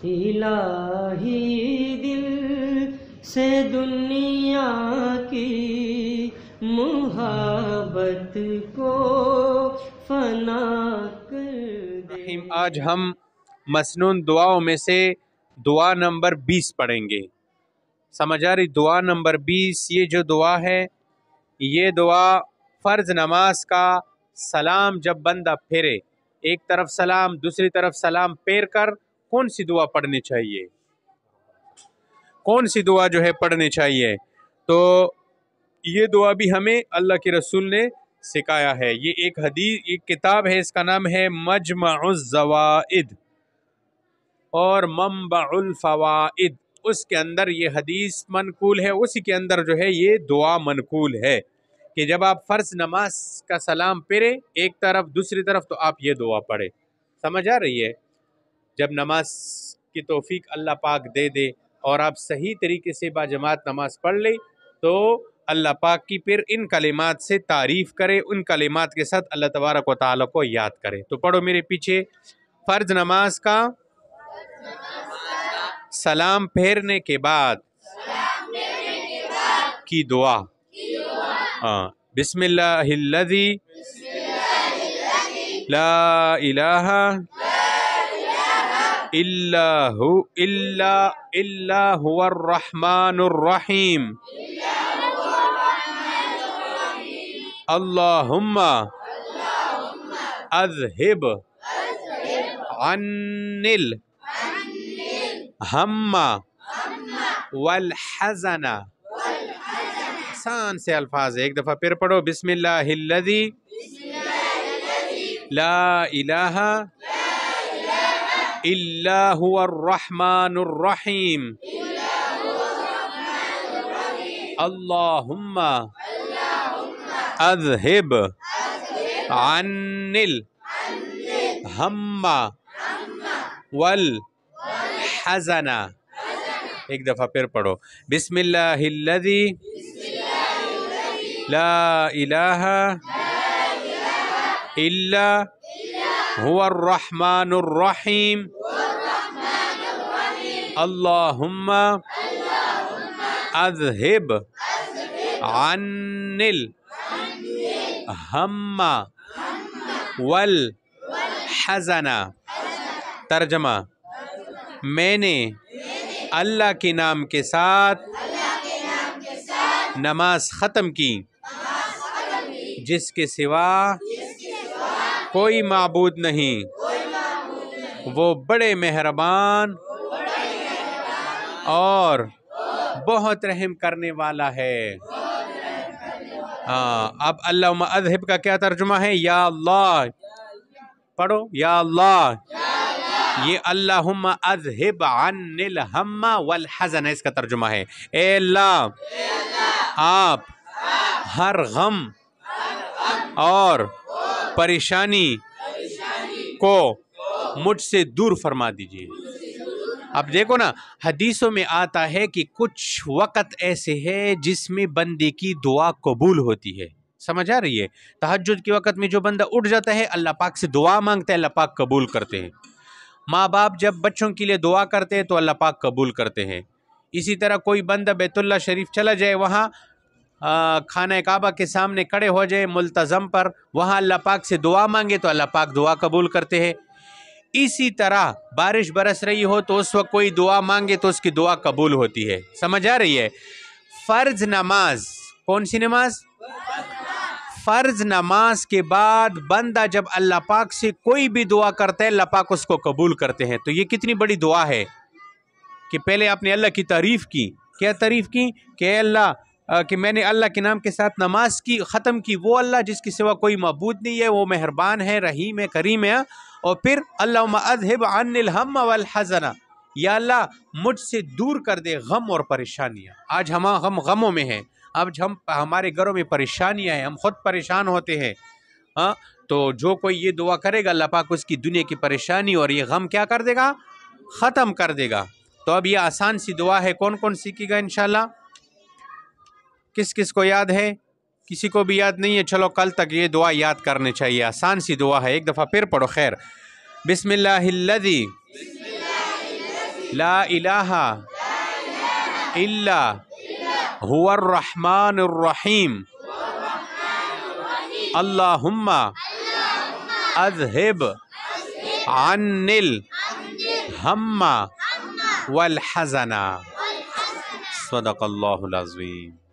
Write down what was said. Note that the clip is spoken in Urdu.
الہی دل سے دنیا کی محبت کو فنا کر دے۔ آج ہم مسنون دعاؤں میں سے دعا نمبر 20 پڑھیں گے۔ سمجھ آ رہی؟ دعا نمبر 20 یہ جو دعا ہے، یہ دعا فرض نماز کا سلام جب بندہ پھیرے، ایک طرف سلام دوسری طرف سلام پھیر کر کون سی دعا پڑھنی چاہیے؟ کون سی دعا جو ہے پڑھنی چاہیے؟ تو یہ دعا بھی ہمیں اللہ کے رسول نے سکھایا ہے۔ یہ ایک کتاب ہے، اس کا نام ہے مجمع الزوائد اور منبع الفوائد۔ اس کے اندر یہ حدیث منقول ہے، اسی کے اندر جو ہے یہ دعا منقول ہے کہ جب آپ فرض نماز کا سلام پھیرے ایک طرف دوسری طرف تو آپ یہ دعا پڑھے۔ سمجھ آ رہی ہے؟ جب نماز کی توفیق اللہ پاک دے دے اور آپ صحیح طریقے سے با جماعت نماز پڑھ لیں تو اللہ پاک کی پھر ان کلمات سے تعریف کرے، ان کلمات کے ساتھ اللہ تبارک و تعالیٰ کو یاد کرے۔ تو پڑھو میرے پیچھے، فرض نماز کا سلام پھیرنے کے بعد کی دعا۔ بسم اللہ الذی لا الہ الا هو الرحمن الرحیم اللہم اذہب عنی الہم والحزن۔ آسان سے الفاظ ہے، ایک دفعہ پھر پڑھو، بسم اللہ الذی لا الہ الا هو الرحمن الرحیم اللہم اذہب عنی الہم والحزن۔ ایک دفعہ پھر پڑھو، بسم اللہ الذی لا الہ الا هو الرحمن الرحیم اللہم اذہب عنی الہم والحزن۔ ترجمہ، میں نے اللہ کے نام کے ساتھ نماز ختم کی جس کے سوا کوئی معبود نہیں، وہ بڑے مہربان اور بہت رحم کرنے والا ہے۔ اب اللہم اذہب کا کیا ترجمہ ہے؟ یا اللہ، پڑھو، یا اللہ، یہ اللہم اذہب عنی الہم والحزن اس کا ترجمہ ہے، اے اللہ آپ ہر غم اور پریشانی کو مجھ سے دور فرما دیجئے۔ اب دیکھو نا، حدیثوں میں آتا ہے کہ کچھ وقت ایسے ہے جس میں بندے کی دعا قبول ہوتی ہے۔ سمجھ آ رہی ہے؟ تہجد کے وقت میں جو بندہ اٹھ جاتا ہے اللہ پاک سے دعا مانگتا ہے، اللہ پاک قبول کرتے ہیں۔ ماں باپ جب بچوں کے لیے دعا کرتے ہیں تو اللہ پاک قبول کرتے ہیں۔ اسی طرح کوئی بندہ بیت اللہ شریف چلا جائے، وہاں خانہ کعبہ کے سامنے کھڑے ہو جائے ملتزم پر، وہاں اللہ پاک سے دعا مانگے تو اللہ پاک دعا قبول کرتے ہیں۔ اسی طرح بارش برس رہی ہو تو اس وقت کوئی دعا مانگے تو اس کی دعا قبول ہوتی ہے۔ سمجھ آ رہی ہے؟ فرض نماز، کون سی نماز؟ فرض نماز کے بعد بندہ جب اللہ پاک سے کوئی بھی دعا کرتا ہے اللہ پاک اس کو قبول کرتے ہیں۔ تو یہ کتنی بڑی دعا ہے کہ پہلے آپ نے اللہ کی تعریف کی۔ کیا تعریف کی؟ کہ اے اللہ، کہ میں نے اللہ کے نام کے ساتھ نماز کی ختم کی، وہ اللہ جس کے سوا کوئی معبود نہیں ہے، وہ مہربان ہے، رحیم ہے، کریم ہے۔ اور پھر اللہم اذہب عنی الہم والحزن، یا اللہ مجھ سے دور کر دے غم اور پریشانیاں۔ آج ہم غموں میں ہیں، اب ہمارے گھروں میں پریشانیاں ہیں، ہم خود پریشان ہوتے ہیں۔ تو جو کوئی یہ دعا کرے گا اللہ پاک اس کی دنیا کی پریشانی اور یہ غم کیا کر دے گا؟ ختم کر دے گا۔ تو اب یہ آسان سی دعا ہے، کون کون سیکھے گا انشاءاللہ؟ کس کس کو یاد ہے؟ کسی کو بھی یاد نہیں ہے؟ چلو کل تک یہ دعا یاد کرنی چاہیے، آسان سی دعا ہے، ایک دفعہ پھر پڑھو خیر۔ بسم اللہ الذی لا الہ الا هو الرحمن الرحیم اللہم اذہب عنی الہم والحزن. صدق اللہ العظیم.